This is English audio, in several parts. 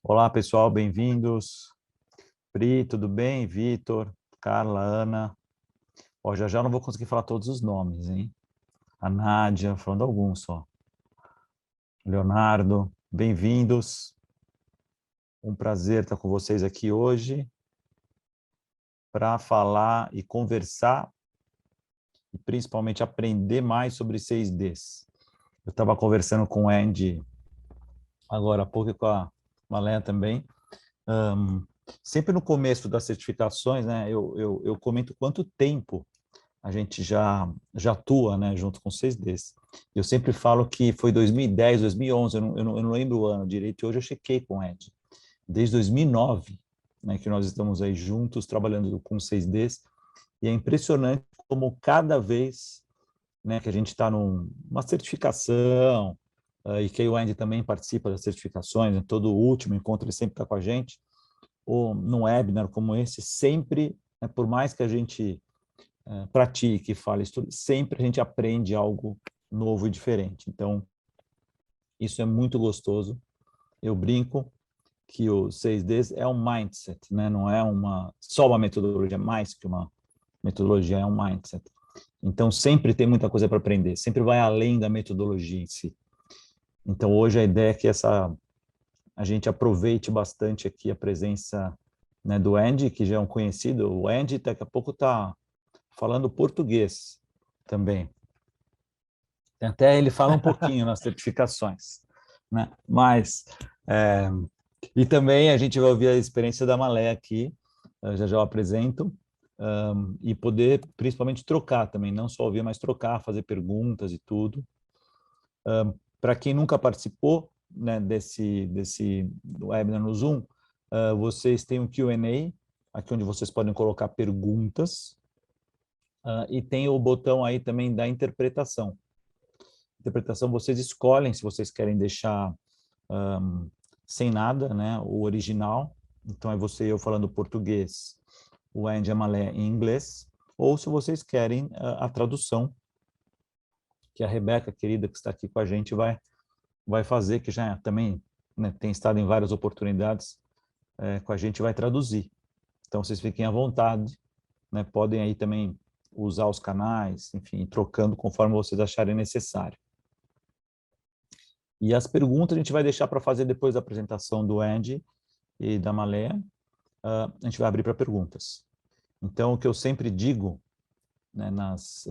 Olá, pessoal, bem-vindos. Pri, tudo bem? Vitor, Carla, Ana. Ó, já já não vou conseguir falar todos os nomes, hein? A Nádia, falando alguns só. Leonardo, bem-vindos. Um prazer estar com vocês aqui hoje para falar e conversar e principalmente aprender mais sobre 6Ds. Eu estava conversando com o Andy agora há pouco e com a Malé também. Um, Sempre no começo das certificações, né, eu comento quanto tempo a gente já atua, né, junto com 6Ds. Eu sempre falo que foi 2010, 2011, eu não lembro o ano direito, e hoje eu chequei com o Ed. Desde 2009, né, que nós estamos aí juntos, trabalhando com 6Ds, e é impressionante como cada vez, né, que a gente está numa certificação, e que o Andy também participa das certificações, em todo o último encontro ele sempre está com a gente, ou num webinar como esse, sempre, né, por mais que a gente pratique, fale, estude, sempre a gente aprende algo novo e diferente. Então, isso é muito gostoso. Eu brinco que o 6Ds é um mindset, né? Não é só uma metodologia, mais que uma metodologia, é um mindset. Então, sempre tem muita coisa para aprender, sempre vai além da metodologia em si. Então, hoje a ideia é que a gente aproveite bastante aqui a presença, né, do Andy, que já é um conhecido. O Andy daqui a pouco está falando português também. Até ele fala um pouquinho nas certificações, né? Mas, e também a gente vai ouvir a experiência da Malé aqui, já já eu apresento, e poder principalmente trocar também, não só ouvir, mas trocar, fazer perguntas e tudo. Para quem nunca participou, né, desse webinar no Zoom, vocês têm um Q&A, aqui onde vocês podem colocar perguntas, e tem o botão aí também da interpretação. Interpretação, vocês escolhem se vocês querem deixar sem nada, né, o original. Então, é você e eu falando português, o Andy e a Malé em inglês, ou se vocês querem a tradução, que a Rebeca, querida, que está aqui com a gente, vai fazer, que já também, né, tem estado em várias oportunidades com a gente, vai traduzir. Então, vocês fiquem à vontade, né, podem aí também usar os canais, enfim, trocando conforme vocês acharem necessário. E as perguntas a gente vai deixar para fazer depois da apresentação do Andy e da Malé. A gente vai abrir para perguntas. Então, o que eu sempre digo, né, nas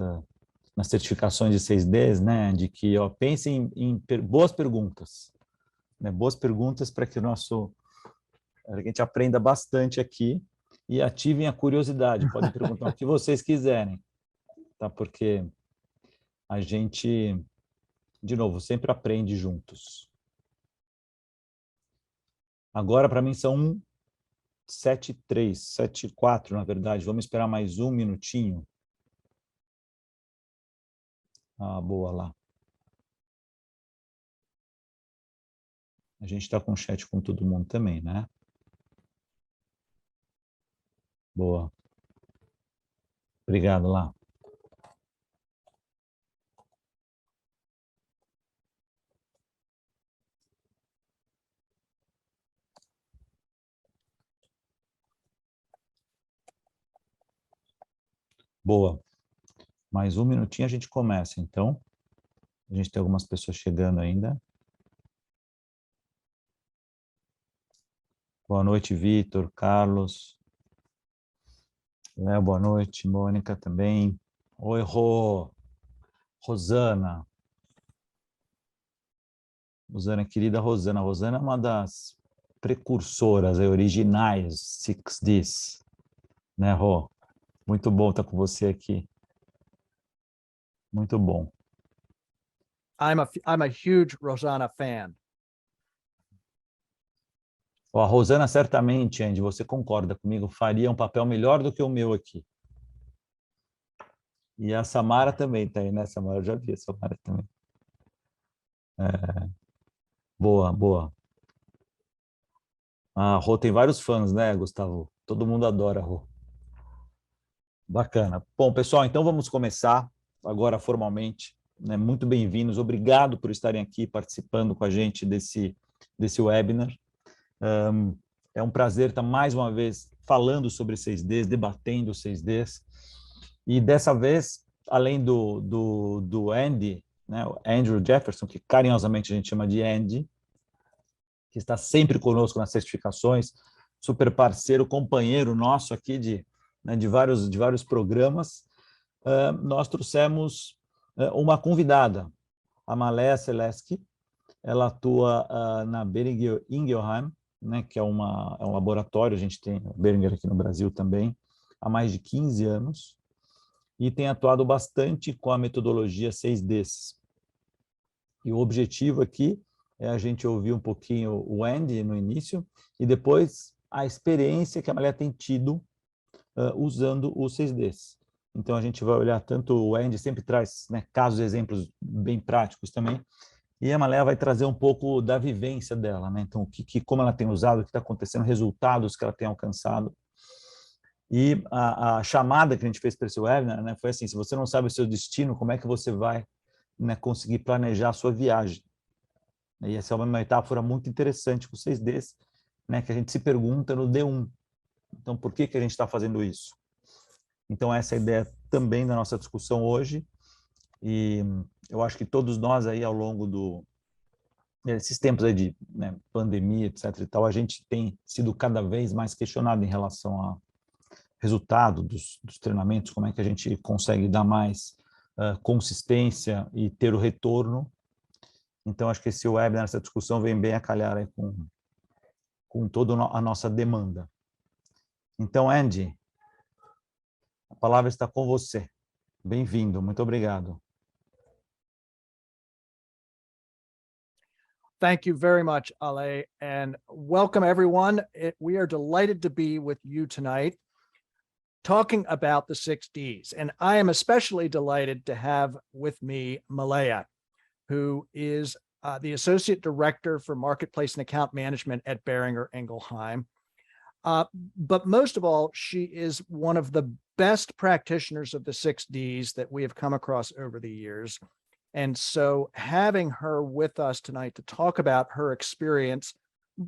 certificações de 6Ds, né, de que pensem em boas perguntas, né, boas perguntas para que a gente aprenda bastante aqui e ativem a curiosidade. Podem perguntar o que vocês quiserem, tá? Porque a gente, de novo, sempre aprende juntos. Agora, para mim, são 7:03, 7:04, na verdade. Vamos esperar mais um minutinho. Ah, boa lá. A gente está com chat com todo mundo também, né? Boa. Obrigado lá. Boa. Mais um minutinho a gente começa, então. A gente tem algumas pessoas chegando ainda. Boa noite, Vitor, Carlos. Léo, boa noite. Mônica também. Oi, Rosana. Rosana, querida Rosana. Rosana é uma das precursoras, originais 6Ds, né, Rô? Muito bom estar com você aqui. Muito bom. I'm a huge Rosanna fan. A Rosana, certamente, Andy, você concorda comigo, faria um papel melhor do que o meu aqui. E a Samara também está aí, né, Samara? Eu já vi a Samara também. Boa, boa. A Rô tem vários fãs, né, Gustavo? Todo mundo adora a Rô. Bacana. Bom, pessoal, então vamos começar agora formalmente. Né? Muito bem-vindos. Obrigado por estarem aqui participando com a gente desse webinar. É um prazer estar mais uma vez falando sobre 6Ds, debatendo 6Ds. E dessa vez, além do Andy, né, o Andrew Jefferson, que carinhosamente a gente chama de Andy, que está sempre conosco nas certificações, super parceiro, companheiro nosso aqui de vários programas, nós trouxemos uma convidada, a Malea Selesky. Ela atua na Boehringer Ingelheim, né, que é um laboratório, a gente tem o Boehringer aqui no Brasil também, há mais de 15 anos, e tem atuado bastante com a metodologia 6Ds. E o objetivo aqui é a gente ouvir um pouquinho o Andy no início e depois a experiência que a Malea tem tido usando o 6Ds. Então a gente vai olhar tanto o Andy sempre traz, né, casos e exemplos bem práticos também, e a Malea vai trazer um pouco da vivência dela, né? Então como ela tem usado, o que está acontecendo, resultados que ela tem alcançado. E a chamada que a gente fez para esse webinar, né, foi assim: se você não sabe o seu destino, como é que você vai, né, conseguir planejar a sua viagem? E essa é uma metáfora muito interessante com 6Ds, né, que a gente se pergunta no D1. Então, por que a gente está fazendo isso? Então, essa é a ideia também da nossa discussão hoje. E eu acho que todos nós aí, ao longo desses tempos aí de, né, pandemia, etc. e tal, a gente tem sido cada vez mais questionado em relação ao resultado dos treinamentos, como é que a gente consegue dar mais consistência e ter o retorno. Então, acho que esse webinar, essa discussão vem bem a calhar aí com toda a nossa demanda. Então, Andy, a palavra está com você. Bem-vindo, muito obrigado. Thank you very much, Ale, and welcome everyone. We are delighted to be with you tonight talking about the 6Ds. And I am especially delighted to have with me Malea, who is the Associate Director for Marketplace and Account Management at Boehringer Ingelheim. But most of all, she is one of the best practitioners of the 6Ds that we have come across over the years. And so having her with us tonight to talk about her experience,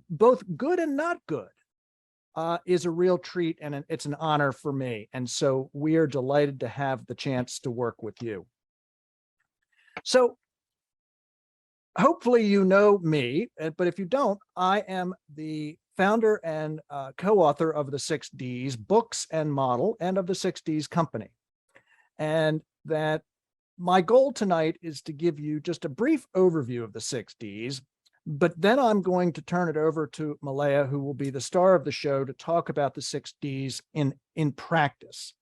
both good and not good, is a real treat, and it's an honor for me. And so we are delighted to have the chance to work with you. So hopefully you know me, but if you don't, I am the founder and co-author of the 6Ds books and model, and of the 6Ds company. And that my goal tonight is to give you just a brief overview of the 6Ds, but then I'm going to turn it over to Malea, who will be the star of the show, to talk about the 6Ds in practice.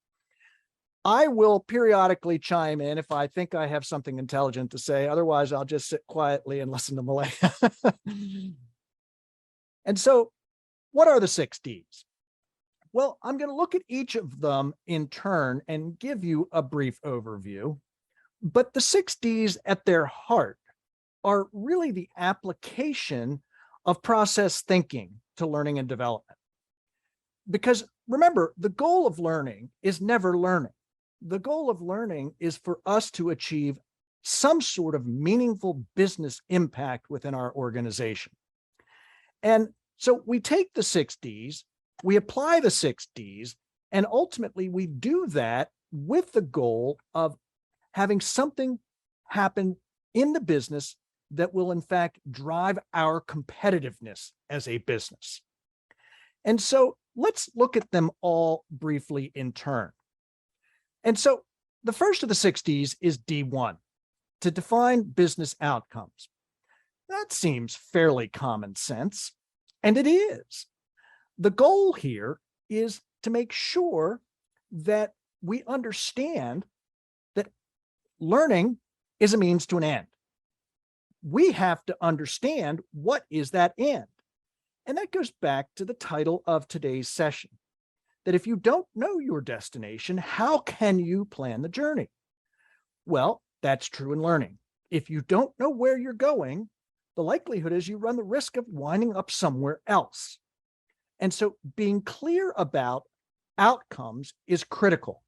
I will periodically chime in if I think I have something intelligent to say. Otherwise, I'll just sit quietly and listen to Malea. And so what are the 6Ds? Well, I'm going to look at each of them in turn and give you a brief overview. But the 6Ds at their heart are really the application of process thinking to learning and development. Because remember, the goal of learning is never learning. The goal of learning is for us to achieve some sort of meaningful business impact within our organization. And so we take the 6Ds, we apply the 6Ds, and ultimately we do that with the goal of having something happen in the business that will in fact drive our competitiveness as a business. And so let's look at them all briefly in turn. And so the first of the 6Ds is D1, to define business outcomes. That seems fairly common sense, and it is. The goal here is to make sure that we understand that learning is a means to an end. We have to understand what is that end. And that goes back to the title of today's session, that if you don't know your destination, how can you plan the journey? Well, that's true in learning. If you don't know where you're going, the likelihood is you run the risk of winding up somewhere else. And so being clear about outcomes is critical.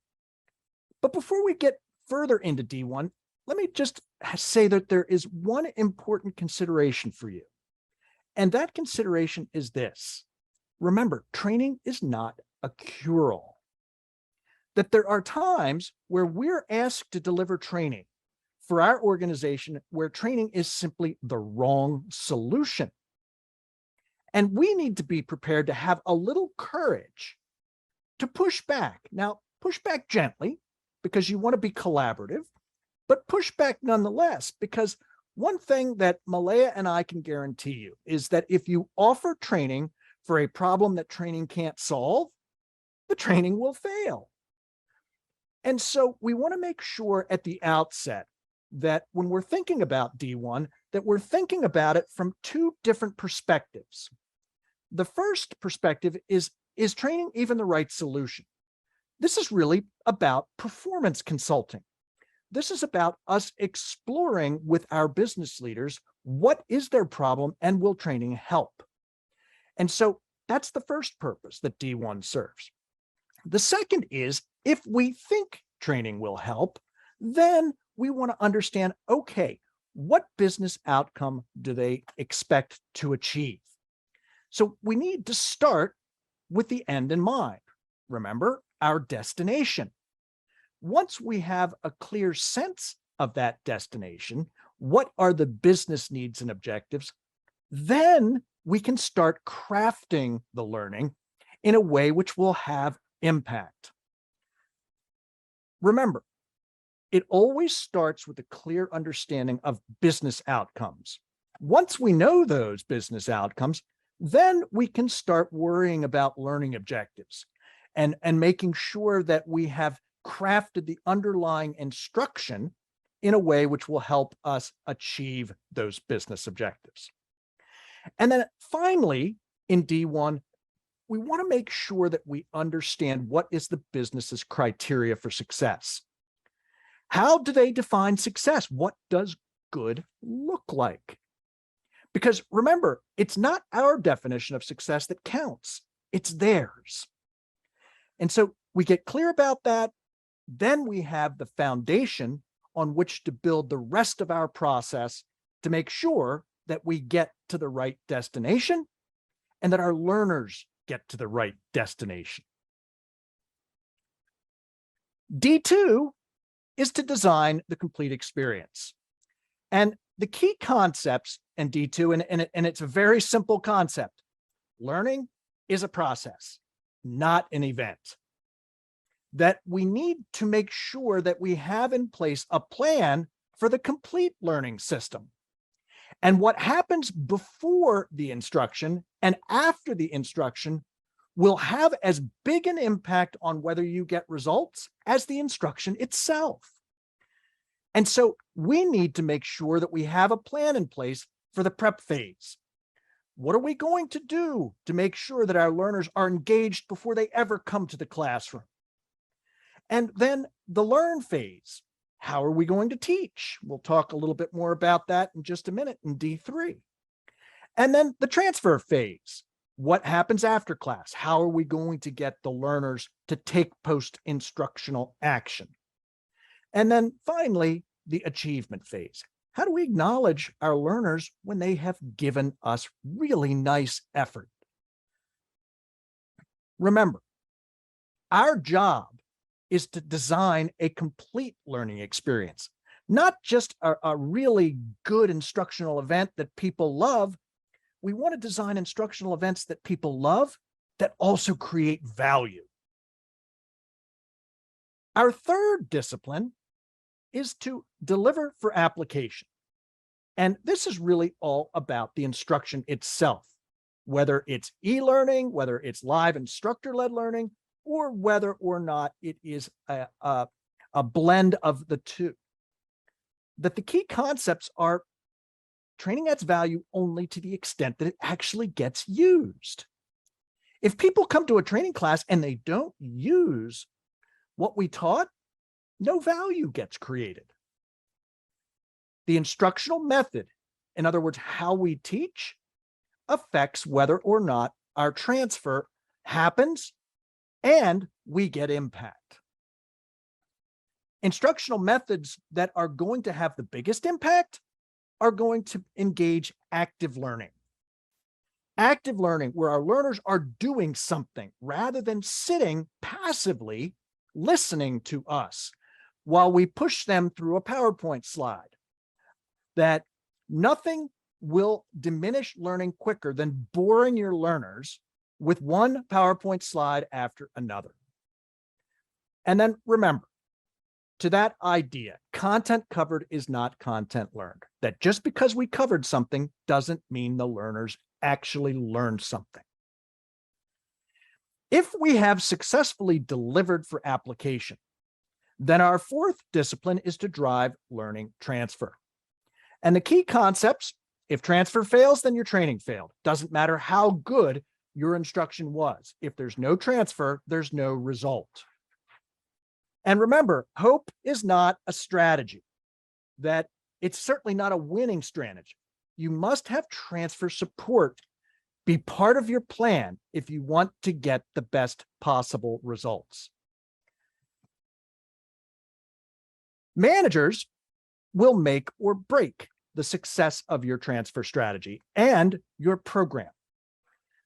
But before we get further into D1, let me just say that there is one important consideration for you. And that consideration is this. Remember, training is not a cure-all. That there are times where we're asked to deliver training for our organization where training is simply the wrong solution. And we need to be prepared to have a little courage to push back. Now, push back gently because you want to be collaborative, but push back nonetheless, because one thing that Malaya and I can guarantee you is that if you offer training for a problem that training can't solve, the training will fail. And so we want to make sure at the outset that when we're thinking about D1, that we're thinking about it from two different perspectives. The first perspective is training even the right solution? This is really about performance consulting. This is about us exploring with our business leaders what is their problem and will training help? And so that's the first purpose that D1 serves. The second is if we think training will help, then we want to understand, okay, what business outcome do they expect to achieve? So we need to start with the end in mind. Remember, our destination. Once we have a clear sense of that destination, what are the business needs and objectives, then we can start crafting the learning in a way which will have impact. Remember, it always starts with a clear understanding of business outcomes. Once we know those business outcomes, then we can start worrying about learning objectives and making sure that we have crafted the underlying instruction in a way which will help us achieve those business objectives. And then finally, in D1, we want to make sure that we understand what is the business's criteria for success. How do they define success? What does good look like? Because remember, it's not our definition of success that counts, it's theirs. And so we get clear about that, then we have the foundation on which to build the rest of our process to make sure that we get to the right destination and that our learners get to the right destination. D2 is to design the complete experience. And the key concepts in D2, and it's a very simple concept. Learning is a process, not an event. That we need to make sure that we have in place a plan for the complete learning system. And what happens before the instruction and after the instruction will have as big an impact on whether you get results as the instruction itself. And so we need to make sure that we have a plan in place for the prep phase. What are we going to do to make sure that our learners are engaged before they ever come to the classroom? And then the learn phase. How are we going to teach? We'll talk a little bit more about that in just a minute in D3. And then the transfer phase. What happens after class? How are we going to get the learners to take post-instructional action? And then finally, the achievement phase. How do we acknowledge our learners when they have given us really nice effort? Remember, our job is to design a complete learning experience, not just a really good instructional event that people love. We want to design instructional events that people love that also create value. Our third discipline is to deliver for application. And this is really all about the instruction itself, whether it's e-learning, whether it's live instructor-led learning, or whether or not it is a blend of the two. That the key concepts are training adds value only to the extent that it actually gets used. If people come to a training class and they don't use what we taught, no value gets created. The instructional method, in other words, how we teach, affects whether or not our transfer happens and we get impact. Instructional methods that are going to have the biggest impact are going to engage active learning. Active learning, where our learners are doing something rather than sitting passively listening to us while we push them through a PowerPoint slide. That nothing will diminish learning quicker than boring your learners with one PowerPoint slide after another. And then remember, to that idea, content covered is not content learned. That just because we covered something doesn't mean the learners actually learned something. If we have successfully delivered for application, then our fourth discipline is to drive learning transfer. And the key concepts, if transfer fails, then your training failed. Doesn't matter how good your instruction was. If there's no transfer, there's no result. And remember, hope is not a strategy. That it's certainly not a winning strategy. You must have transfer support be part of your plan if you want to get the best possible results. Managers will make or break the success of your transfer strategy and your program.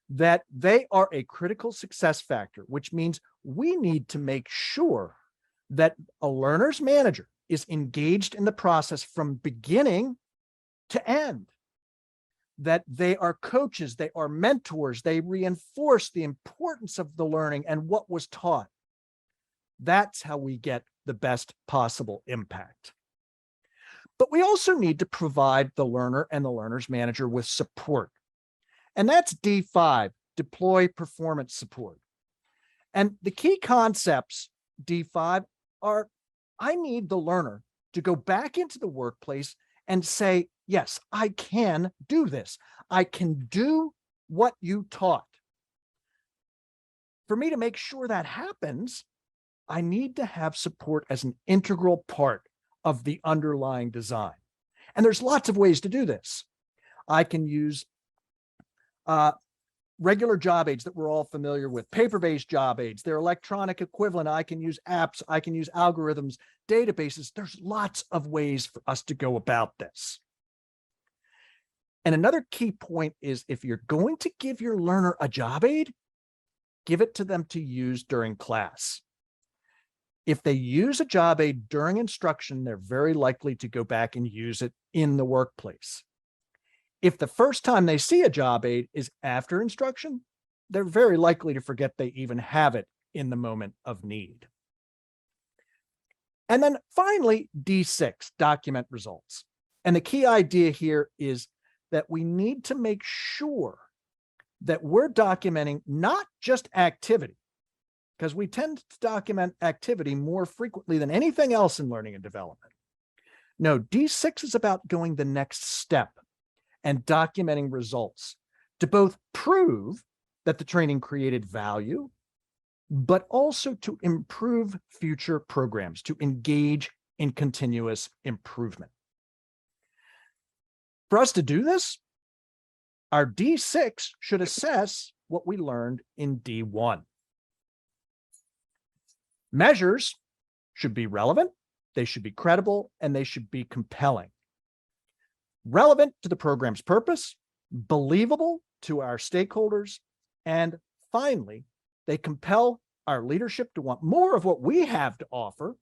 That they are a critical success factor, which means we need to make sure that a learner's manager is engaged in the process from beginning to end. That they are coaches, they are mentors, they reinforce the importance of the learning and what was taught. That's how we get the best possible impact. But we also need to provide the learner and the learner's manager with support. And that's D5, deploy performance support. And the key concepts, D5, are I need the learner to go back into the workplace and say, yes, I can do this. I can do what you taught. For me to make sure that happens, I need to have support as an integral part of the underlying design. And there's lots of ways to do this. I can use regular job aids that we're all familiar with, paper-based job aids, their electronic equivalent. I can use apps, I can use algorithms, databases. There's lots of ways for us to go about this. And another key point is if you're going to give your learner a job aid, give it to them to use during class. If they use a job aid during instruction, they're very likely to go back and use it in the workplace. If the first time they see a job aid is after instruction, they're very likely to forget they even have it in the moment of need. And then finally, D6, document results. And the key idea here is that we need to make sure that we're documenting not just activity, because we tend to document activity more frequently than anything else in learning and development. No, D6 is about going the next step and documenting results to both prove that the training created value, but also to improve future programs, to engage in continuous improvement. For us to do this, our D6 should assess what we learned in D1. Measures should be relevant, they should be credible, and they should be compelling. Relevant to the program's purpose, believable to our stakeholders, and finally, they compel our leadership to want more of what we have to offer,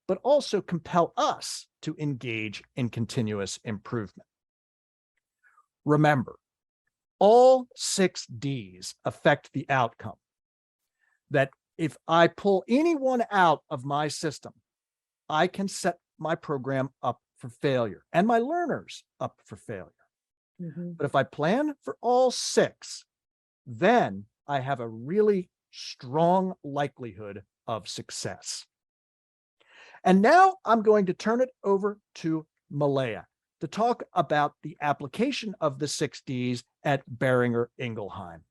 but also compel us to engage in continuous improvement. Remember, all 6 Ds affect the outcome. That if I pull anyone out of my system, I can set my program up for failure and my learners up for failure. But if I plan for all 6, then I have a really strong likelihood of success. And now I'm going to turn it over to Malaya to talk about the application of the 6 Ds at Boehringer Ingelheim.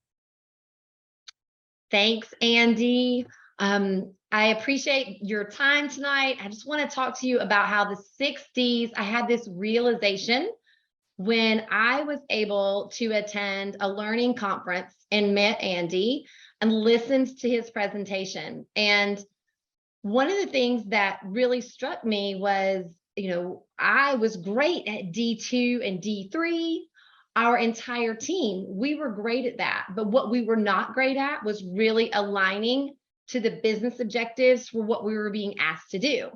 Thanks, Andy. I appreciate your time tonight. I just want to talk to you about how the 6 Ds, I had this realization when I was able to attend a learning conference and met Andy and listened to his presentation. And one of the things that really struck me was, I was great at D2 and D3. our entire team, we were great at that. But what we were not great at was really aligning to the business objectives for what we were being asked to do.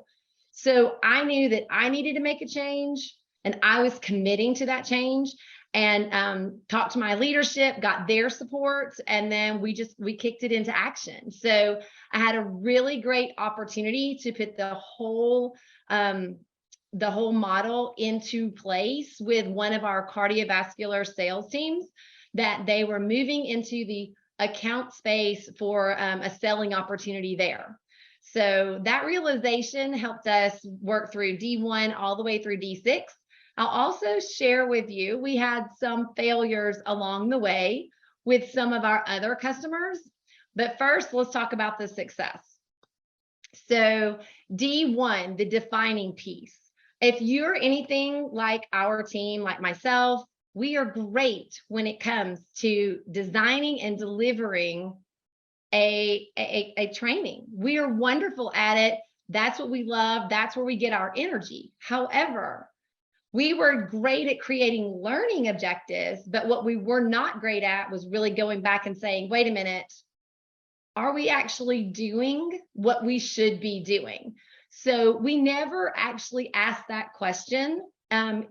So I knew that I needed to make a change, and I was committing to that change, and talked to my leadership, got their support, and then we kicked it into action. So I had a really great opportunity to put the whole model into place with one of our cardiovascular sales teams, that they were moving into the account space for a selling opportunity there. So that realization helped us work through D1 all the way through D6. I'll also share with you, we had some failures along the way with some of our other customers, but first let's talk about the success. So D1, the defining piece. If you're anything like our team, like myself, we are great when it comes to designing and delivering a training. We are wonderful at it. That's what we love. That's where we get our energy. However, we were great at creating learning objectives, but what we were not great at was really going back and saying, wait a minute, are we actually doing what we should be doing? So we never actually asked that question.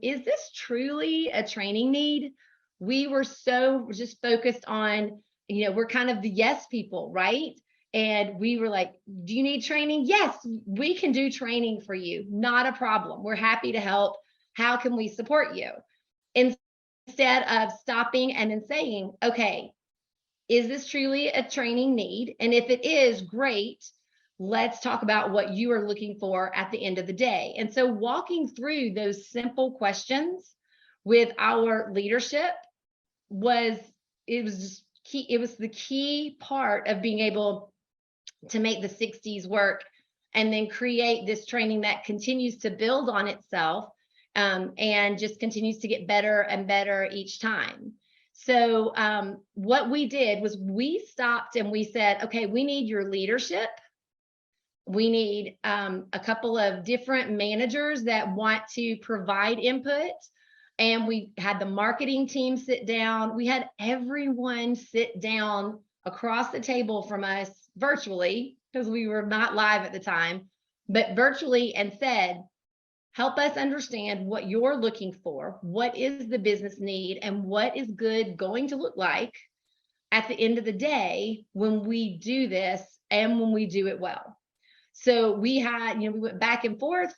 Is this truly a training need? We were so just focused on, we're kind of the yes people, right? And we were like, do you need training? Yes, we can do training for you. Not a problem. We're happy to help. How can we support you? Instead of stopping and then saying, okay, is this truly a training need? And if it is, great. Let's talk about what you are looking for at the end of the day. And so walking through those simple questions with our leadership was key. It was the key part of being able to make the 60s work and then create this training that continues to build on itself, and just continues to get better and better each time. So what we did was we stopped and we said, okay, we need your leadership. We need a couple of different managers that want to provide input. And we had the marketing team sit down. We had everyone sit down across the table from us virtually, because we were not live at the time, but virtually, and said, help us understand what you're looking for. What is the business need, and what is good going to look like at the end of the day when we do this and when we do it well? So we had, we went back and forth.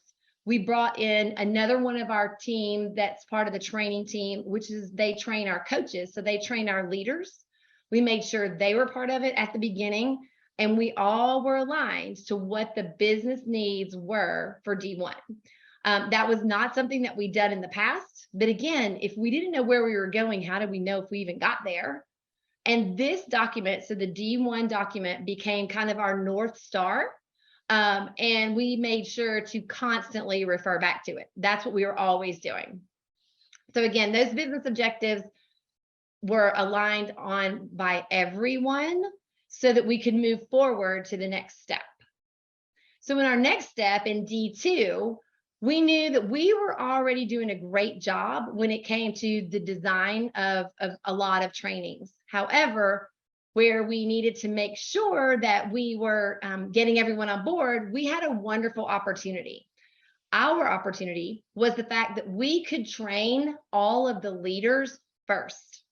We brought in another one of our team that's part of the training team, which is they train our coaches. So they train our leaders. We made sure they were part of it at the beginning, and we all were aligned to what the business needs were for D1. That was not something that we'd done in the past. But again, if we didn't know where we were going, how did we know if we even got there? And this document, so the D1 document, became kind of our North Star. And we made sure to constantly refer back to it. That's what we were always doing. So again, those business objectives were aligned on by everyone so that we could move forward to the next step. So in our next step in D2, we knew that we were already doing a great job when it came to the design of a lot of trainings. However, where we needed to make sure that we were getting everyone on board, we had a wonderful opportunity. Our opportunity was the fact that we could train all of the leaders first.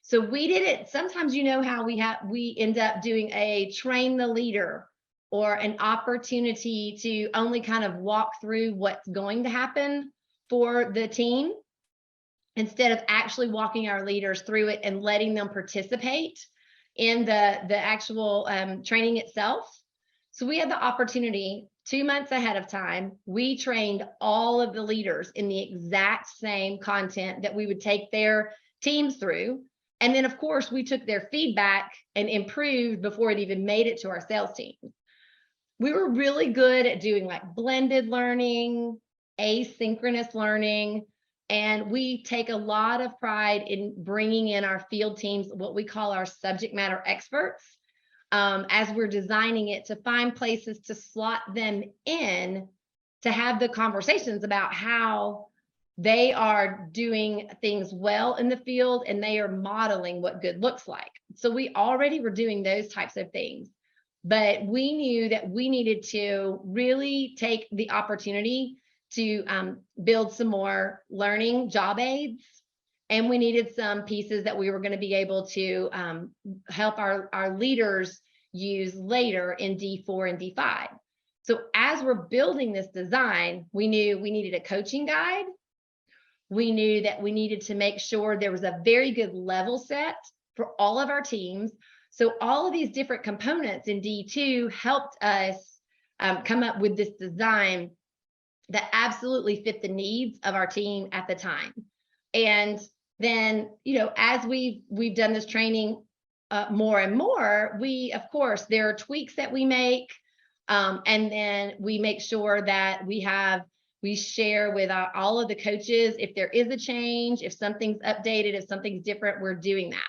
So we did it. Sometimes, how we end up doing a train the leader, or an opportunity to only kind of walk through what's going to happen for the team, instead of actually walking our leaders through it and letting them participate in the actual training itself. So we had the opportunity 2 months ahead of time. We trained all of the leaders in the exact same content that we would take their teams through. And then, of course, we took their feedback and improved before it even made it to our sales team. We were really good at doing like blended learning, asynchronous learning, and we take a lot of pride in bringing in our field teams, what we call our subject matter experts, as we're designing it, to find places to slot them in to have the conversations about how They are doing things well in the field, and they are modeling what good looks like. So we already were doing those types of things, but we knew that we needed to really take the opportunity to build some more learning job aids. And we needed some pieces that we were going to be able to help our leaders use later in D4 and D5. So as we're building this design, we knew we needed a coaching guide. We knew that we needed to make sure there was a very good level set for all of our teams. So all of these different components in D2 helped us come up with this design that absolutely fit the needs of our team at the time. And then, as we've done this training more and more, of course, there are tweaks that we make. And then we make sure that we share with all of the coaches if there is a change, if something's updated, if something's different, we're doing that.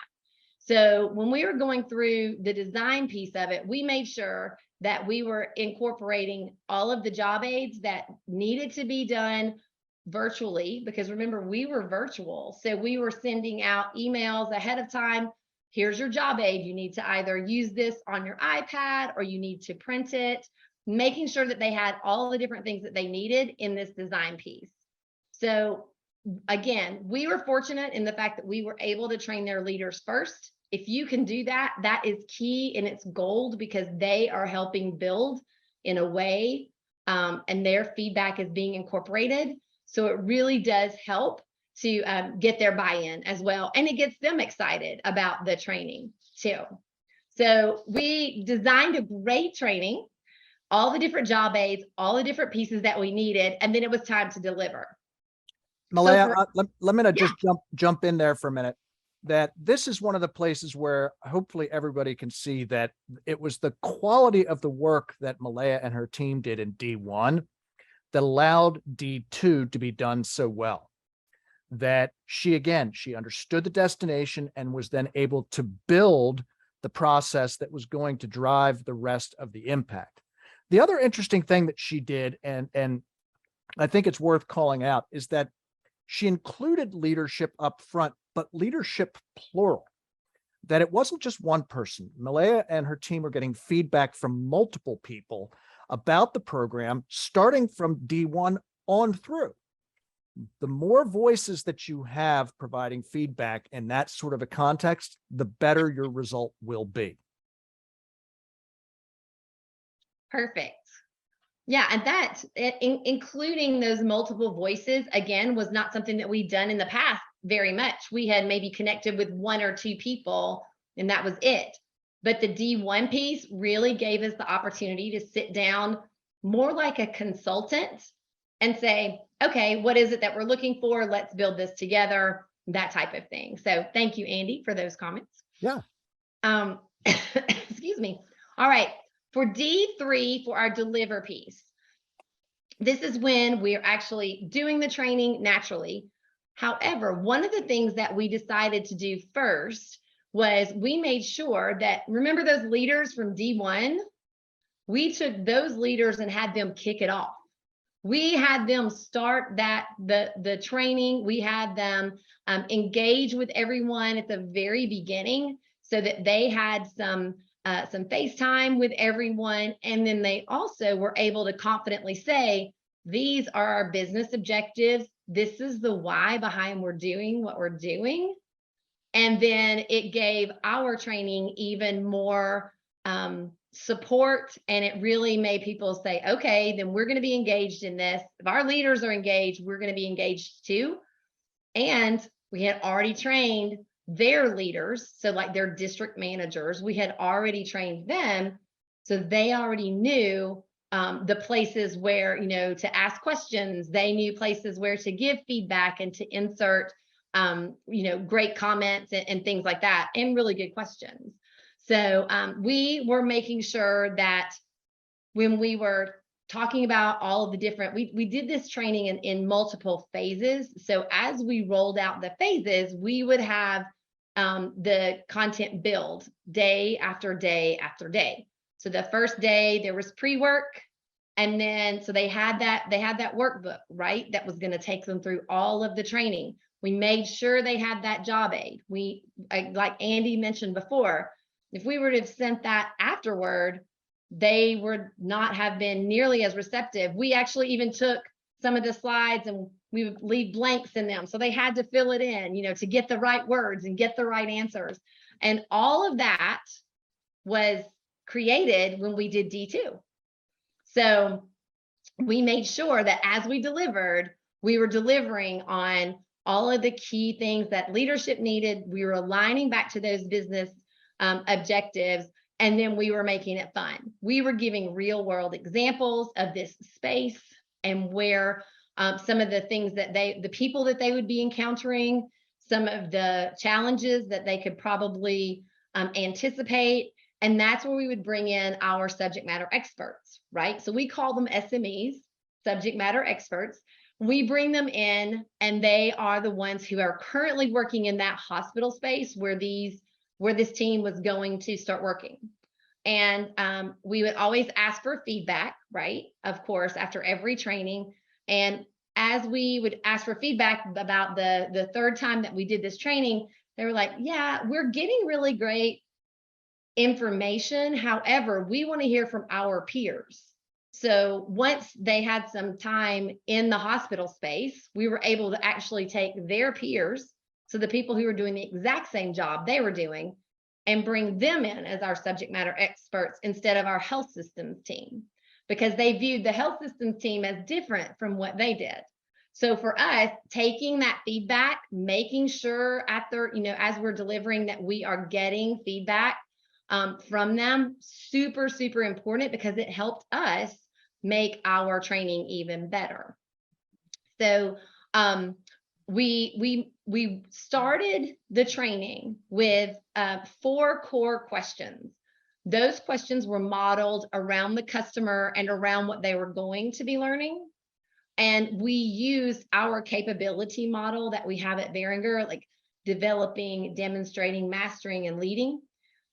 So when we were going through the design piece of it, we made sure that we were incorporating all of the job aids that needed to be done virtually, because remember, we were virtual. So we were sending out emails ahead of time. Here's your job aid. You need to either use this on your iPad or you need to print it, making sure that they had all the different things that they needed in this design piece. So again, we were fortunate in the fact that we were able to train their leaders first. If you can do that, that is key and it's gold, because they are helping build in a way and their feedback is being incorporated. So it really does help to get their buy-in as well. And it gets them excited about the training too. So we designed a great training, all the different job aids, all the different pieces that we needed, and then it was time to deliver. Malaya, let me just jump in there for a minute. That this is one of the places where hopefully everybody can see that it was the quality of the work that Malaya and her team did in D1 that allowed D2 to be done so well. That she understood the destination and was then able to build the process that was going to drive the rest of the impact. The other interesting thing that she did, and I think it's worth calling out, is that she included leadership up front, but leadership plural. That it wasn't just one person. Malaya and her team were getting feedback from multiple people about the program, starting from D1 on through. The more voices that you have providing feedback in that sort of a context, the better your result will be. Perfect. Yeah, and that, including those multiple voices, again, was not something that we'd done in the past very much. We had maybe connected with one or two people, and that was it. But the D1 piece really gave us the opportunity to sit down more like a consultant and say, okay, what is it that we're looking for? Let's build this together, that type of thing. So thank you, Andy, for those comments. Yeah. Excuse me. All right. For D3, for our deliver piece, this is when we're actually doing the training naturally. However, one of the things that we decided to do first was we made sure that, remember those leaders from D1? We took those leaders and had them kick it off. We had them start the training. We had them engage with everyone at the very beginning so that they had some FaceTime with everyone. And then they also were able to confidently say, these are our business objectives. This is the why behind we're doing what we're doing. And then it gave our training even more support. And it really made people say, okay, then we're going to be engaged in this. If our leaders are engaged, we're going to be engaged too. And we had already trained their leaders, so like their district managers, we had already trained them, so they already knew the places where, to ask questions. They knew places where to give feedback and to insert, great comments and things like that, and really good questions. So we were making sure that when we were talking about all of the different, we did this training in multiple phases. So as we rolled out the phases, we would have the content build day after day after day. So the first day there was pre-work, And then, so they had that workbook, right? That was going to take them through all of the training. We made sure they had that job aid. Like Andy mentioned before, if we were to have sent that afterward, they would not have been nearly as receptive. We actually even took some of the slides and we would leave blanks in them. So they had to fill it in, to get the right words and get the right answers. And all of that was created when we did D2. So we made sure that as we delivered, we were delivering on all of the key things that leadership needed. We were aligning back to those business objectives, and then we were making it fun. We were giving real world examples of this space and where some of the things that the people that they would be encountering, some of the challenges that they could probably anticipate. And that's where we would bring in our subject matter experts, right? So we call them SMEs, subject matter experts. We bring them in, and they are the ones who are currently working in that hospital space where this team was going to start working. And we would always ask for feedback, right? Of course, after every training. And as we would ask for feedback about the third time that we did this training, they were like, yeah, we're getting really great information. However, we want to hear from our peers. So once they had some time in the hospital space, we were able to actually take their peers, so the people who were doing the exact same job they were doing, and bring them in as our subject matter experts instead of our health systems team, because they viewed the health systems team as different from what they did. So for us, taking that feedback, making sure as we're delivering that we are getting feedback from them, super, super important, because it helped us make our training even better. So we started the training with 4 core questions. Those questions were modeled around the customer and around what they were going to be learning. And we used our capability model that we have at Behringer, like developing, demonstrating, mastering, and leading.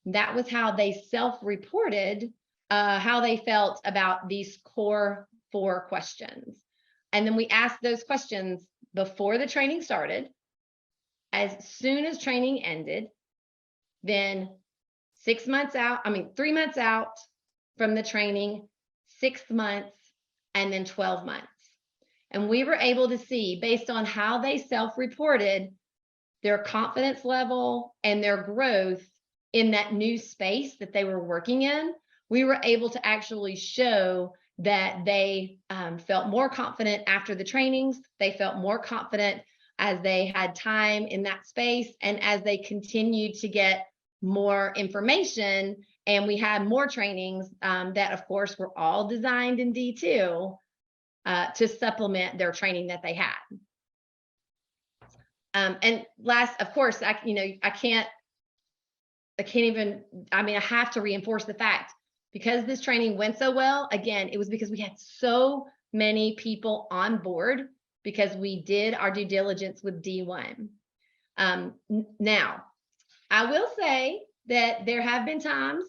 That was how they self-reported how they felt about these core 4 questions. And then we asked those questions before the training started, as soon as training ended, then 3 months out from the training, 6 months, and then 12 months. And we were able to see, based on how they self-reported, their confidence level and their growth in that new space that they were working in. We were able to actually show that they felt more confident after the trainings. They felt more confident as they had time in that space and as they continued to get more information. And we had more trainings that, of course, were all designed in D2 to supplement their training that they had. And last, of course, I have to reinforce the fact, because this training went so well, again, it was because we had so many people on board, because we did our due diligence with D1. Now, I will say that there have been times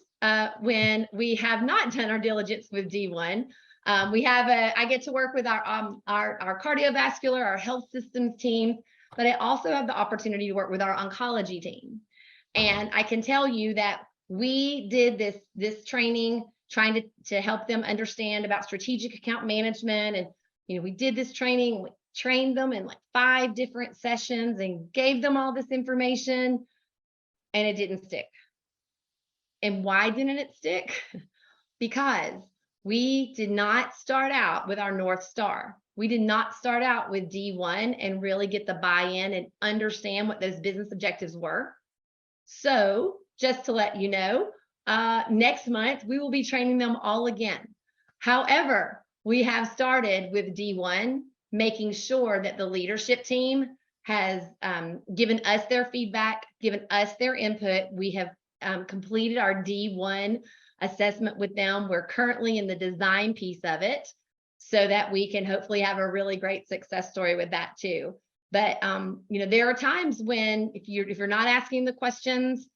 when we have not done our diligence with D1. I get to work with our cardiovascular, our health systems team, but I also have the opportunity to work with our oncology team. And I can tell you that we did this training trying to help them understand about strategic account management. And, we did this training, we trained them in like 5 different sessions and gave them all this information, and it didn't stick. And why didn't it stick? Because we did not start out with our North Star. We did not start out with D1 and really get the buy-in and understand what those business objectives were. So just to let you know, next month, we will be training them all again. However, we have started with D1, making sure that the leadership team has given us their feedback, given us their input. We have completed our D1 assessment with them. We're currently in the design piece of it, so that we can hopefully have a really great success story with that too. But there are times when if you're not asking the questions,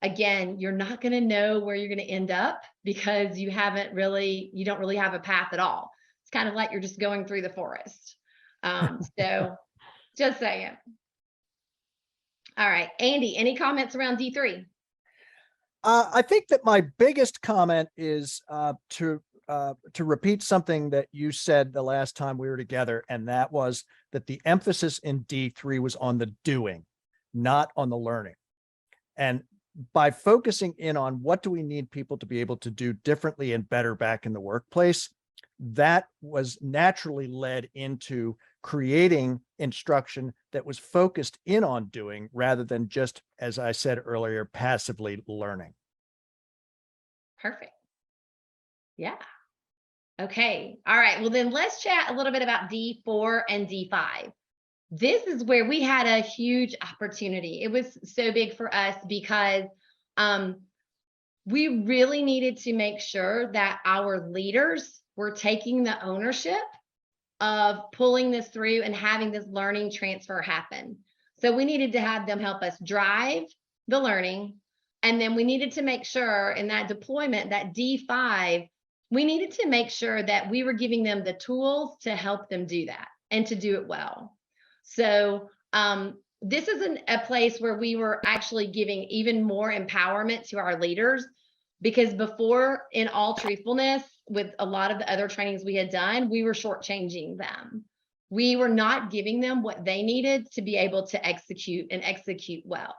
again, you're not going to know where you're going to end up because you don't really have a path at all. It's kind of like you're just going through the forest. So just saying. All right, Andy, any comments around D3? I think that my biggest comment is to repeat something that you said the last time we were together, and that was that the emphasis in D3 was on the doing, not on the learning. And by focusing in on what do we need people to be able to do differently and better back in the workplace, that was naturally led into creating instruction that was focused in on doing rather than just, as I said earlier, passively learning. Perfect. Yeah. Okay. All right. Well, then let's chat a little bit about D4 and D5. This is where we had a huge opportunity. It was so big for us because we really needed to make sure that our leaders were taking the ownership of pulling this through and having this learning transfer happen. So we needed to have them help us drive the learning. And then we needed to make sure in that deployment, that D5, we needed to make sure that we were giving them the tools to help them do that and to do it well. So this is a place where we were actually giving even more empowerment to our leaders, because before, in all truthfulness, with a lot of the other trainings we had done, we were shortchanging them. We were not giving them what they needed to be able to execute and execute well.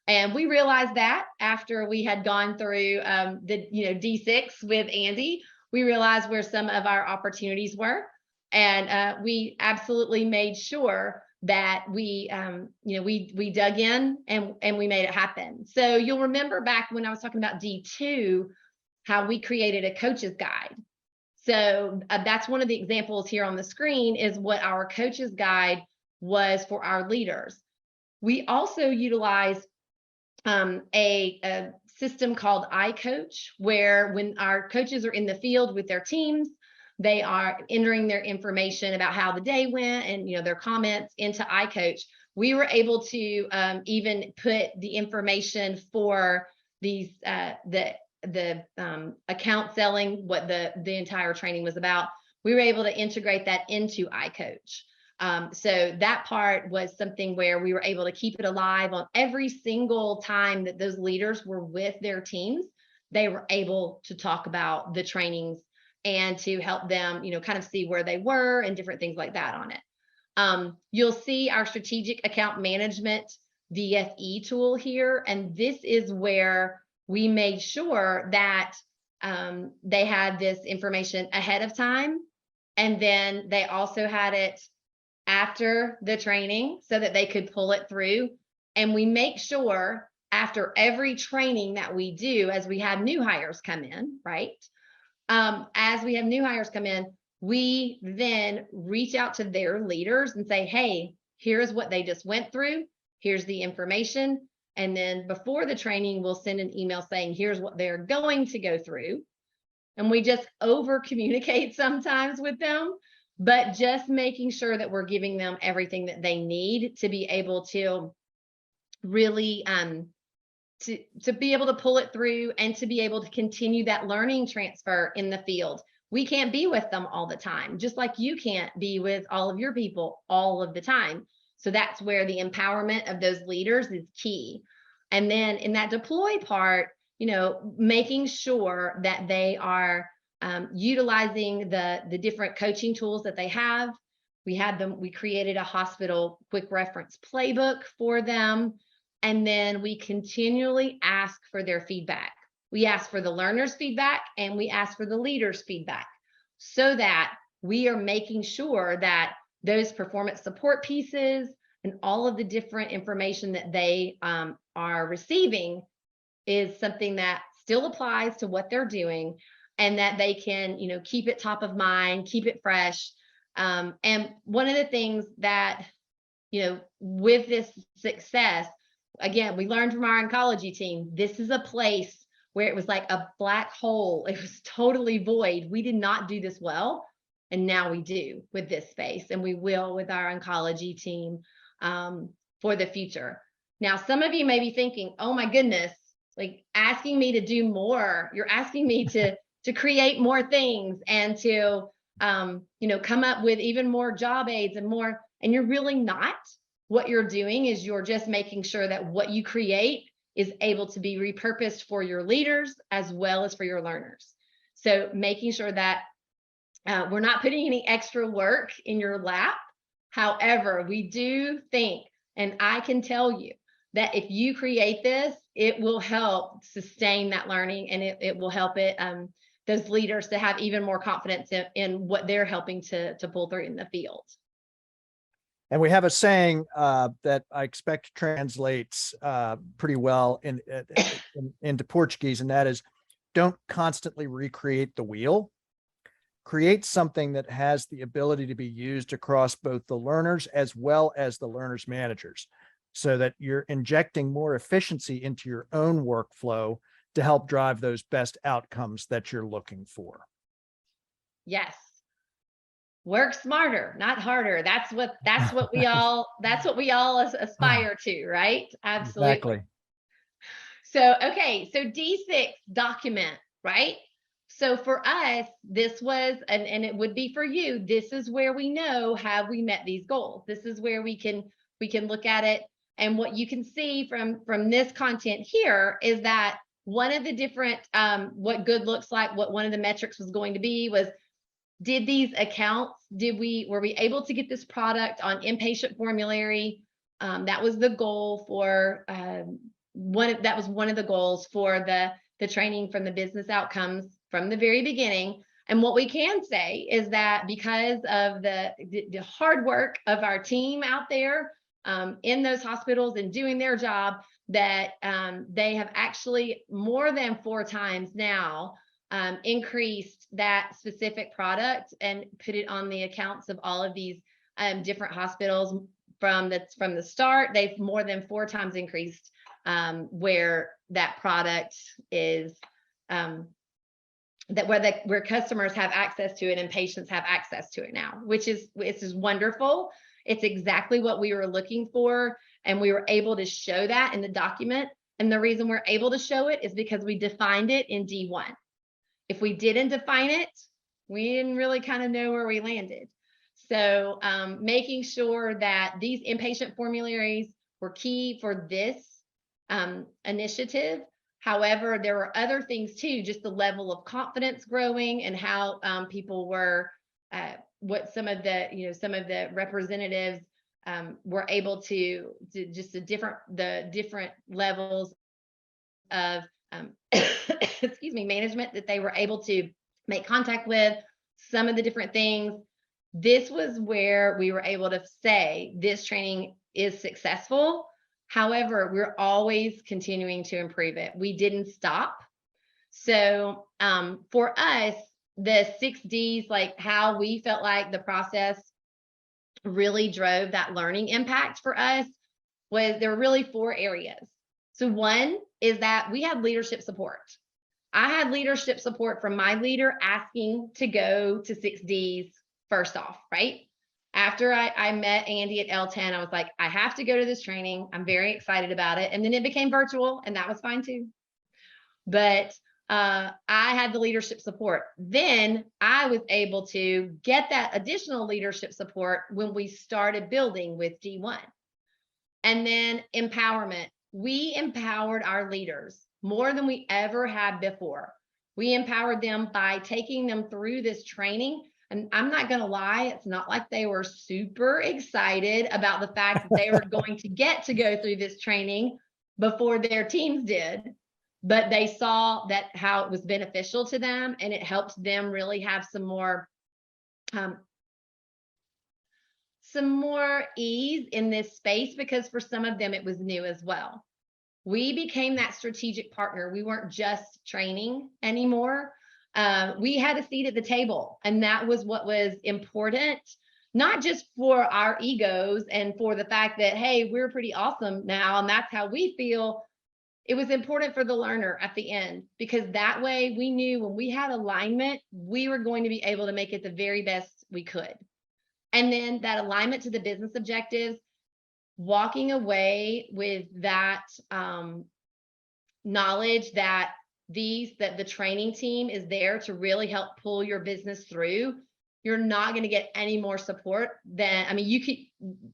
And we realized that after we had gone through the D6 with Andy, we realized where some of our opportunities were. And we absolutely made sure that we dug in and we made it happen. So you'll remember back when I was talking about D2, how we created a coach's guide. So that's one of the examples here on the screen is what our coach's guide was for our leaders. We also utilize a system called iCoach, where when our coaches are in the field with their teams, they are entering their information about how the day went and their comments into iCoach. We were able to even put the information for these the account selling, what the entire training was about. We were able to integrate that into iCoach. So that part was something where we were able to keep it alive on every single time that those leaders were with their teams. They were able to talk about the trainings and to help them, kind of see where they were and different things like that on it. You'll see our strategic account management DFE tool here. And this is where we made sure that they had this information ahead of time. And then they also had it after the training so that they could pull it through. And we make sure after every training that we do, as we have new hires come in, right? As we have new hires come in, we then reach out to their leaders and say, hey, here's what they just went through. Here's the information. And then before the training, we'll send an email saying, here's what they're going to go through. And we just over communicate sometimes with them, but just making sure that we're giving them everything that they need to be able to really to be able to pull it through and to be able to continue that learning transfer in the field. We can't be with them all the time, just like you can't be with all of your people all of the time. So that's where the empowerment of those leaders is key. And then in that deploy part, making sure that they are utilizing the different coaching tools that they have. We created a hospital quick reference playbook for them. And then we continually ask for their feedback. We ask for the learners' feedback and we ask for the leaders' feedback so that we are making sure that those performance support pieces and all of the different information that they are receiving is something that still applies to what they're doing and that they can, keep it top of mind, keep it fresh. And one of the things that, with this success, again, we learned from our oncology team, this is a place where it was like a black hole. It was totally void. We did not do this well. And now we do with this space, and we will with our oncology team for the future. Now, some of you may be thinking, oh my goodness, like asking me to do more. You're asking me to create more things and to come up with even more job aids and more. And you're really not. What you're doing is you're just making sure that what you create is able to be repurposed for your leaders as well as for your learners. So making sure that we're not putting any extra work in your lap. However, we do think, and I can tell you that if you create this, it will help sustain that learning, and it will help those leaders to have even more confidence in what they're helping to pull through in the field. And we have a saying that I expect translates pretty well into Portuguese, and that is, don't constantly recreate the wheel. Create something that has the ability to be used across both the learners as well as the learners' managers, so that you're injecting more efficiency into your own workflow to help drive those best outcomes that you're looking for. Yes. Work smarter, not harder. That's what we all aspire to, right? Absolutely. Exactly. So, okay. So D6, document, right? So for us, this was, and it would be for you, this is where we know, have we met these goals? This is where we can look at it. And what you can see from this content here is that one of the different, what good looks like, what one of the metrics was going to be was, did these accounts, were we able to get this product on inpatient formulary? That was the goal for, that was one of the goals for the training from the business outcomes from the very beginning. And what we can say is that because of the hard work of our team out there in those hospitals and doing their job, that they have actually more than 4 times now increased that specific product and put it on the accounts of all of these different hospitals from the start. They've more than 4 times increased where that product is, where customers have access to it and patients have access to it now, which is wonderful. It's exactly what we were looking for, and we were able to show that in the document. And the reason we're able to show it is because we defined it in D1. If we didn't define it, we didn't really kind of know where we landed. So making sure that these inpatient formularies were key for this initiative. However, there were other things too, just the level of confidence growing and how people were, what some of the representatives were able to just the different levels of excuse me, management that they were able to make contact with, some of the different things. This was where we were able to say this training is successful. However, we're always continuing to improve it. We didn't stop. So for us, the 6 Ds, like how we felt like the process really drove that learning impact for us, was there were really 4 areas. So one is that we had leadership support. I had leadership support from my leader asking to go to 6 Ds first off, right? After I met Andy at L10, I was like, I have to go to this training. I'm very excited about it. And then it became virtual, and that was fine too. But I had the leadership support. Then I was able to get that additional leadership support when we started building with D1. And then empowerment. We empowered our leaders more than we ever had before. We empowered them by taking them through this training. And I'm not going to lie, it's not like they were super excited about the fact that they were going to get to go through this training before their teams did, but they saw that how it was beneficial to them, and it helped them really have some more ease in this space, because for some of them it was new as well. We became that strategic partner. We weren't just training anymore. We had a seat at the table, and that was what was important, not just for our egos and for the fact that, hey, we're pretty awesome now, and that's how we feel. It was important for the learner at the end, because that way we knew when we had alignment, we were going to be able to make it the very best we could. And then that alignment to the business objectives, walking away with that, knowledge that the training team is there to really help pull your business through, you're not going to get any more support than, I mean,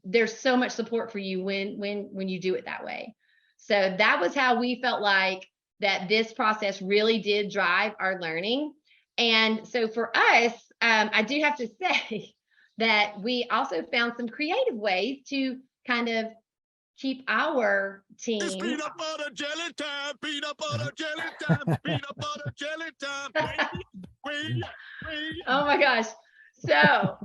there's so much support for you when you do it that way. So that was how we felt like that this process really did drive our learning. And so for us, I do have to say that we also found some creative ways to kind of keep our team. It's peanut butter jelly time, peanut butter jelly time, peanut butter jelly time. Oh my gosh. So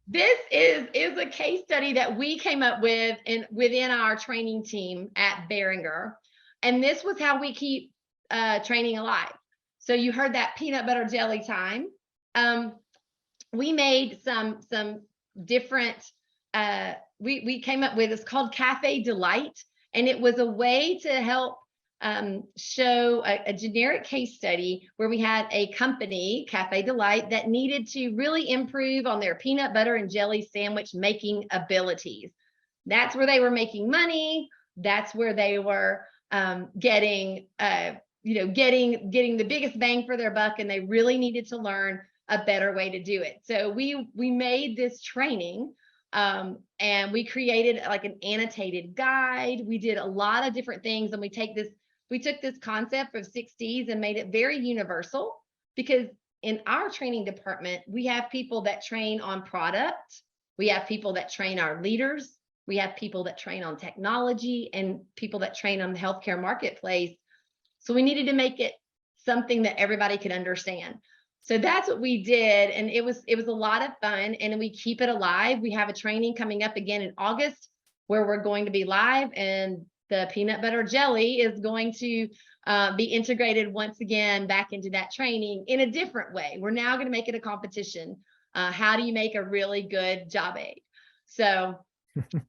this is a case study that we came up with within our training team at Behringer. And this was how we keep training alive. So you heard that peanut butter jelly time. We made some different, we came up with, it's called Cafe Delight. And it was a way to help show a generic case study where we had a company, Cafe Delight, that needed to really improve on their peanut butter and jelly sandwich making abilities. That's where they were making money. That's where they were getting the biggest bang for their buck, and they really needed to learn a better way to do it. So we made this training, and we created like an annotated guide. We did a lot of different things, and we took this concept of 6Ds and made it very universal, because in our training department, we have people that train on product. We have people that train our leaders. We have people that train on technology and people that train on the healthcare marketplace. So we needed to make it something that everybody could understand. So that's what we did. And it was a lot of fun, and we keep it alive. We have a training coming up again in August where we're going to be live, and the peanut butter jelly is going to be integrated once again back into that training in a different way. We're now going to make it a competition. How do you make a really good job aid? So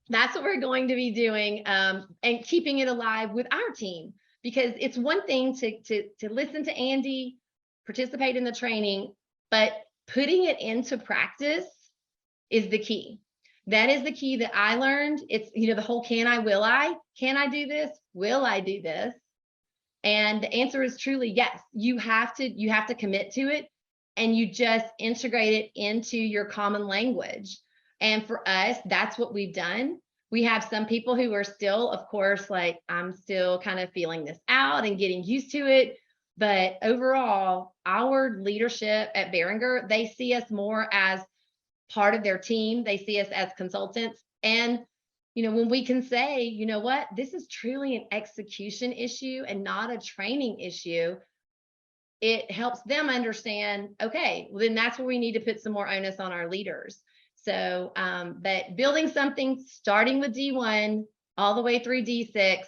that's what we're going to be doing, and keeping it alive with our team, because it's one thing to listen to Andy, participate in the training, but putting it into practice is the key. That is the key that I learned. It's, the whole can I, will I? Can I do this? Will I do this? And the answer is truly yes. You have to commit to it, and you just integrate it into your common language. And for us, that's what we've done. We have some people who are still, of course, like, I'm still kind of feeling this out and getting used to it. But overall, our leadership at Behringer, they see us more as part of their team. They see us as consultants. And, when we can say, you know what, this is truly an execution issue and not a training issue, it helps them understand, okay, well, then that's where we need to put some more onus on our leaders. So, but building something, starting with D1 all the way through D6,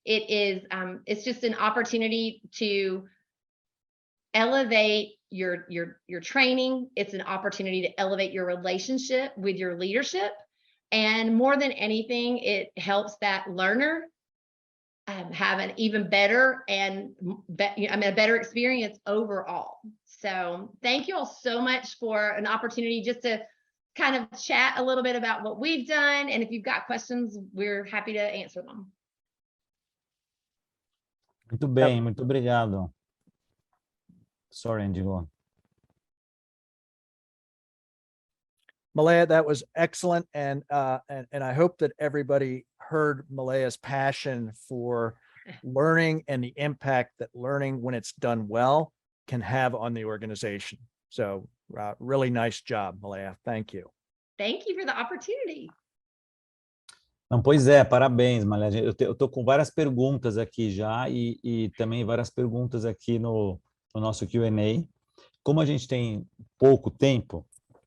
it's just an opportunity to elevate your training. It's an opportunity to elevate your relationship with your leadership. And more than anything, it helps that learner have an even better a better experience overall. So thank you all so much for an opportunity just to kind of chat a little bit about what we've done. And if you've got questions, we're happy to answer them. Muito bem, muito obrigado. Sorry, Andy, go on. Malaya, that was excellent. And I hope that everybody heard Malaya's passion for learning and the impact that learning, when it's done well, can have on the organization. So really nice job, Malaya. Thank you. Thank you for the opportunity. Não, pois é, parabéns, Malha. Eu estou com várias perguntas aqui já e também várias perguntas aqui no nosso Q&A. Como a gente tem pouco tempo,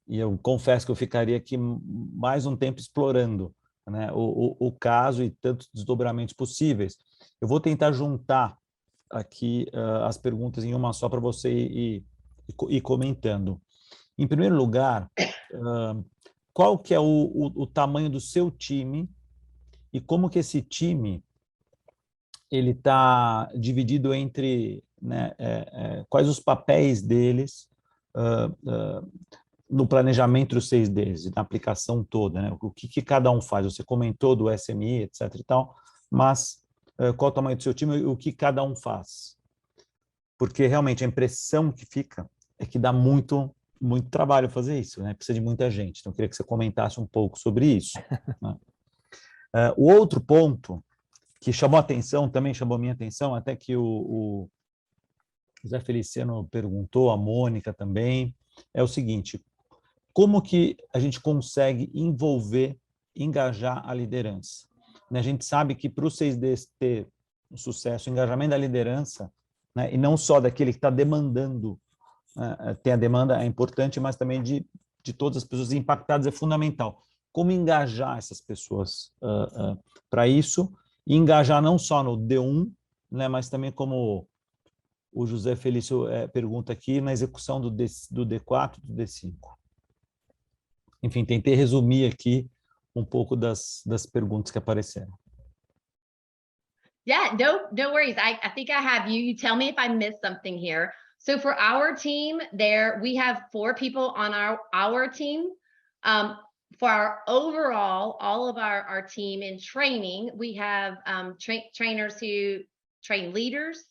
e eu confesso que eu ficaria aqui mais um tempo explorando, né, o caso e tantos desdobramentos possíveis, eu vou tentar juntar aqui as perguntas em uma só para você ir comentando. Em primeiro lugar, qual que é o tamanho do seu time e como que esse time ele está dividido entre, né, quais os papéis deles no planejamento dos 6Ds, na aplicação toda, né? O que cada um faz? Você comentou do SMI, etc. e tal, mas qual o tamanho do seu time e o que cada um faz. Porque realmente a impressão que fica é que dá muito trabalho fazer isso, né? Precisa de muita gente. Então, eu queria que você comentasse um pouco sobre isso. Né? O outro ponto que chamou atenção, também chamou minha atenção, até que o José Feliciano perguntou, a Mônica também, é o seguinte: como que a gente consegue engajar a liderança? A gente sabe que para o 6D ter um sucesso, o engajamento da liderança, né, e não só daquele que está demandando, tem a demanda, é importante, mas também de todas as pessoas impactadas é fundamental. Como engajar essas pessoas para isso, e engajar não só no D1, né, mas também como o José Felício pergunta aqui, na execução do D4 e do D5. Enfim, tentei resumir aqui um pouco das perguntas que apareceram. Yeah, no worries. I think I have you. You tell me if I missed something here. So for our team there, we have 4 people on our team. For our overall, all of our team in training, we have trainers who train leaders,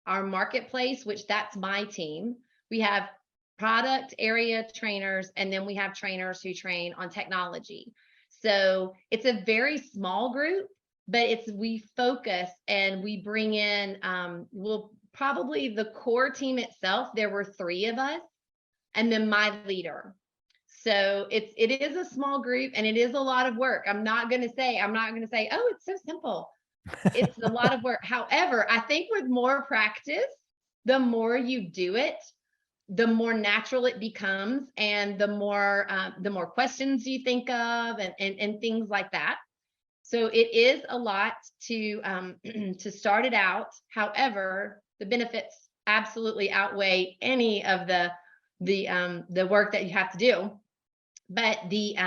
our marketplace, which that's my team. We have product area trainers, and then we have trainers who train on technology. So it's a very small group, but we focus and we bring in, probably the core team itself, there were 3 of us, and then my leader. So it is a small group and it is a lot of work. I'm not going to say, oh, it's so simple. It's a lot of work. However, I think with more practice, the more you do it, the more natural it becomes, and the more questions you think of, and things like that. So it is a lot to to start it out. However, the benefits absolutely outweigh any of the work that you have to do. But the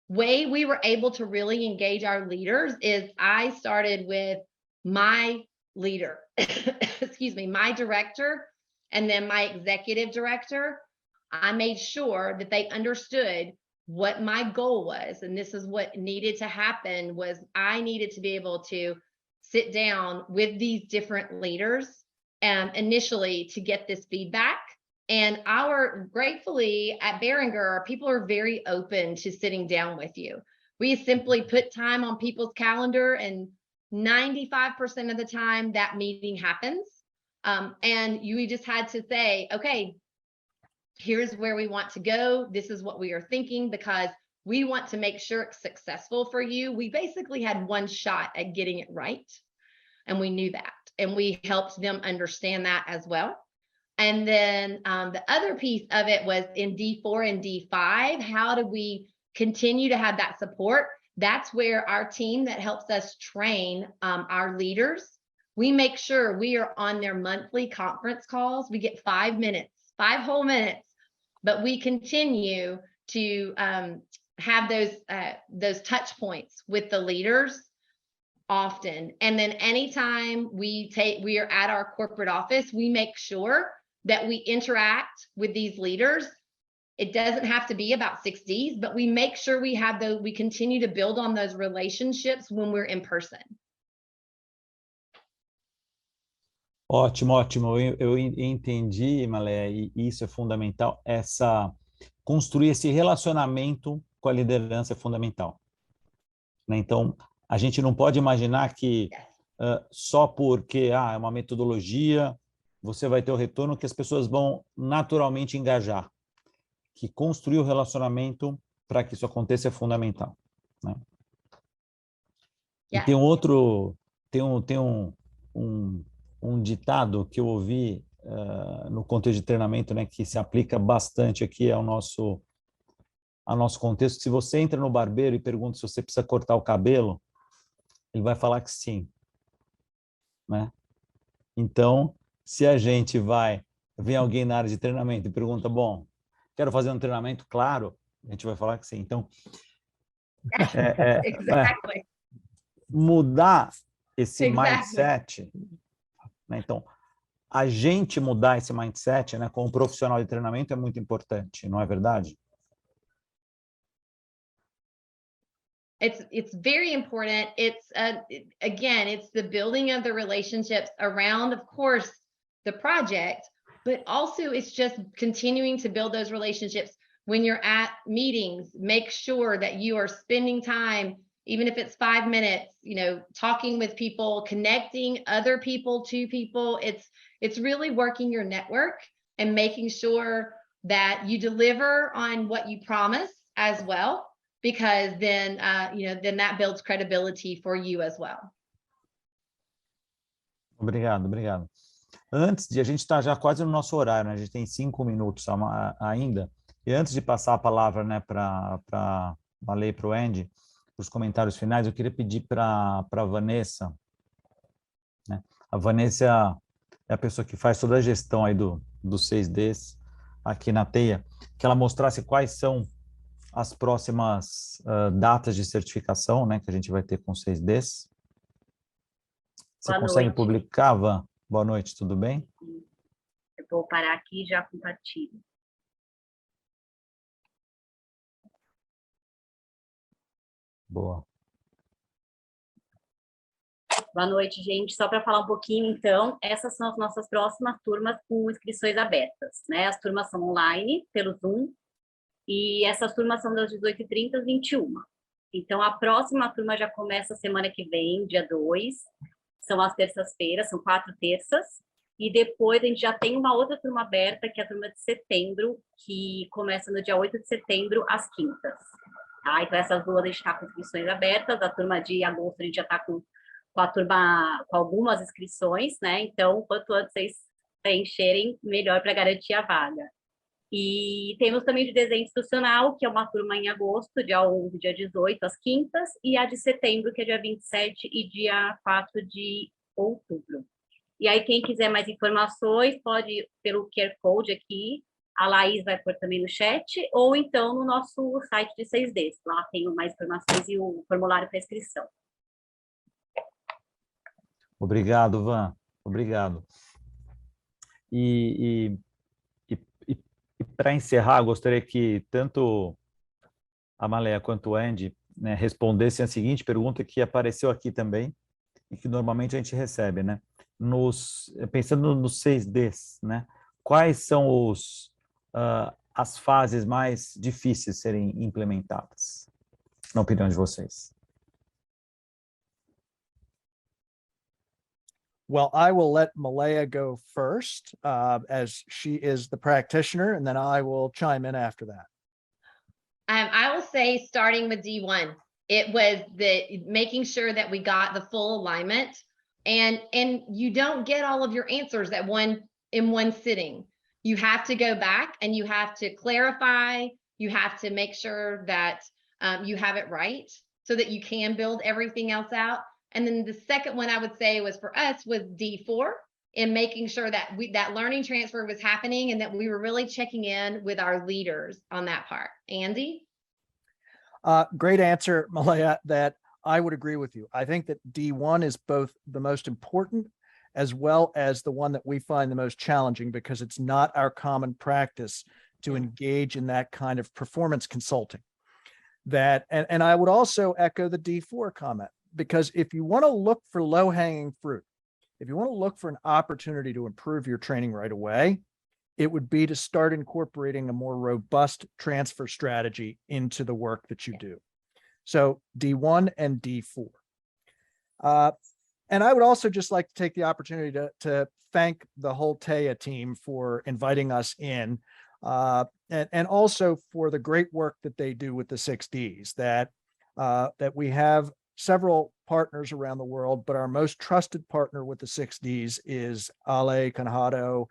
way we were able to really engage our leaders is I started with my leader, excuse me, my director, and then my executive director. I made sure that they understood what my goal was. And this is what needed to happen was I needed to be able to sit down with these different leaders initially to get this feedback. And gratefully at Behringer, people are very open to sitting down with you. We simply put time on people's calendar, and 95% of the time that meeting happens. And we just had to say, okay, here's where we want to go. This is what we are thinking, because we want to make sure it's successful for you. We basically had one shot at getting it right. And we knew that. And we helped them understand that as well. And then the other piece of it was in D4 and D5, how do we continue to have that support? That's where our team that helps us train our leaders, we make sure we are on their monthly conference calls. We get 5 minutes, 5 whole minutes, but we continue to have those touch points with the leaders often. And then anytime we are at our corporate office, we make sure that we interact with these leaders. It doesn't have to be about 6 Ds, but we make sure we continue to build on those relationships when we're in person. Ótimo, ótimo. Eu entendi, Malé, e isso é fundamental. Construir esse relacionamento com a liderança é fundamental. Né? Então, a gente não pode imaginar que só porque é uma metodologia, você vai ter o retorno que as pessoas vão naturalmente engajar. Que construir o relacionamento para que isso aconteça é fundamental. Né? E tem um ditado que eu ouvi no contexto de treinamento, né, que se aplica bastante aqui ao nosso contexto. Se você entra no barbeiro e pergunta se você precisa cortar o cabelo, ele vai falar que sim. Né? Então, se a gente vem alguém na área de treinamento e pergunta, bom, quero fazer um treinamento, claro, a gente vai falar que sim. Então, Exactly. Mudar esse Exactly. mindset, né? Então, a gente mudar esse mindset, né, como profissional de treinamento é muito importante, não é verdade? It's very important. Again, it's the building of the relationships around, of course, the project, but also it's just continuing to build those relationships when you're at meetings. Make sure that you are spending time, even if it's 5 minutes, talking with people, connecting other people to people. It's really working your network and making sure that you deliver on what you promise as well, because then that builds credibility for you as well. Obrigado, obrigado. Antes de, a gente está já quase no nosso horário, né? A gente tem 5 minutos ainda. E antes de passar a palavra, né, para a Lei, para o Andy, para os comentários finais, eu queria pedir para a Vanessa, né? A Vanessa é a pessoa que faz toda a gestão aí dos 6Ds aqui na Teia, que ela mostrasse quais são as próximas datas de certificação, né, que a gente vai ter com 6Ds. Você Boa consegue noite. publicar, Van? Boa noite, tudo bem? Eu vou parar aqui e já compartilho. Boa. Boa noite, gente. Só para falar um pouquinho, então, essas são as nossas próximas turmas com inscrições abertas, né? As turmas são online, pelo Zoom, e essas turmas são das 18h30 às 21h. Então, a próxima turma já começa semana que vem, dia 2, são as terças-feiras, são 4 terças, e depois a gente já tem uma outra turma aberta, que é a turma de setembro, que começa no dia 8 de setembro, às quintas. Tá? Então, essas duas a gente está com inscrições abertas, a turma de agosto a gente já está com a turma com algumas inscrições, né? Então, quanto antes vocês preencherem, melhor para garantir a vaga. E temos também de desenho institucional, que é uma turma em agosto, dia 11, dia 18, às quintas, e a de setembro, que é dia 27 e dia 4 de outubro. E aí, quem quiser mais informações, pode ir pelo QR Code aqui, a Laís vai pôr também no chat, ou então no nosso site de 6Ds. Lá tem mais informações e o formulário para inscrição. Obrigado, Van. Obrigado. E para encerrar, gostaria que tanto a Maleia quanto o Andy, né, respondessem a seguinte pergunta que apareceu aqui também e que normalmente a gente recebe, né? Pensando nos 6Ds, né? Quais são as fases mais difíceis de serem implementadas, na opinião de vocês? Well, I will let Malaya go first, as she is the practitioner, and then I will chime in after that. I will say, starting with D1, it was making sure that we got the full alignment, and you don't get all of your answers in one sitting. You have to go back and you have to clarify. You have to make sure that you have it right so that you can build everything else out. And then the second one I would say was for us was D4, in making sure that that learning transfer was happening and that we were really checking in with our leaders on that part. Andy? Great answer, Malaya, that I would agree with you. I think that D1 is both the most important as well as the one that we find the most challenging, because it's not our common practice to engage in that kind of performance consulting. And I would also echo the D4 comment, because if you want to look for low-hanging fruit, if you want to look for an opportunity to improve your training right away, it would be to start incorporating a more robust transfer strategy into the work that you do. So D1 and D4. And I would also just like to take the opportunity to thank the whole TEA team for inviting us in, and also for the great work that they do with the 6Ds, that we have several partners around the world, but our most trusted partner with the 6Ds is Ale Canjado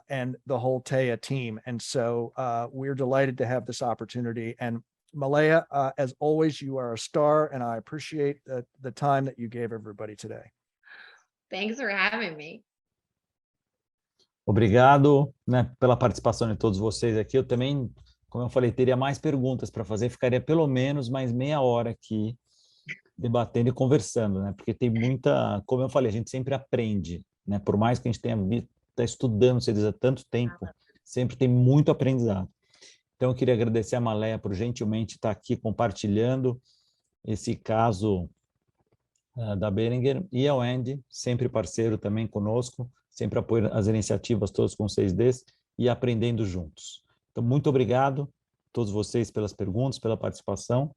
and the whole TEA team. And so we're delighted to have this opportunity. And Malaya, as always, you are a star, and I appreciate the time that you gave everybody today. Thanks for having me. Obrigado, né, pela participação de todos vocês aqui. Eu também, como eu falei, teria mais perguntas para fazer, ficaria pelo menos mais meia hora aqui debatendo e conversando, né? Porque tem muita, como eu falei, a gente sempre aprende, né? Por mais que a gente tenha tá estudando há tanto tempo, sempre tem muito aprendizado. Então, eu queria agradecer a Maleia por gentilmente estar aqui compartilhando esse caso da Behringer, e ao Andy, sempre parceiro também conosco, sempre apoio as iniciativas todas com 6Ds e aprendendo juntos. Então, muito obrigado a todos vocês pelas perguntas, pela participação,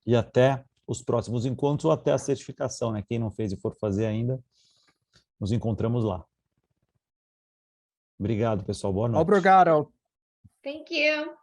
e até os próximos encontros ou até a certificação, né? Quem não fez e for fazer ainda, nos encontramos lá. Obrigado, pessoal. Boa noite. Obrigado. Thank you.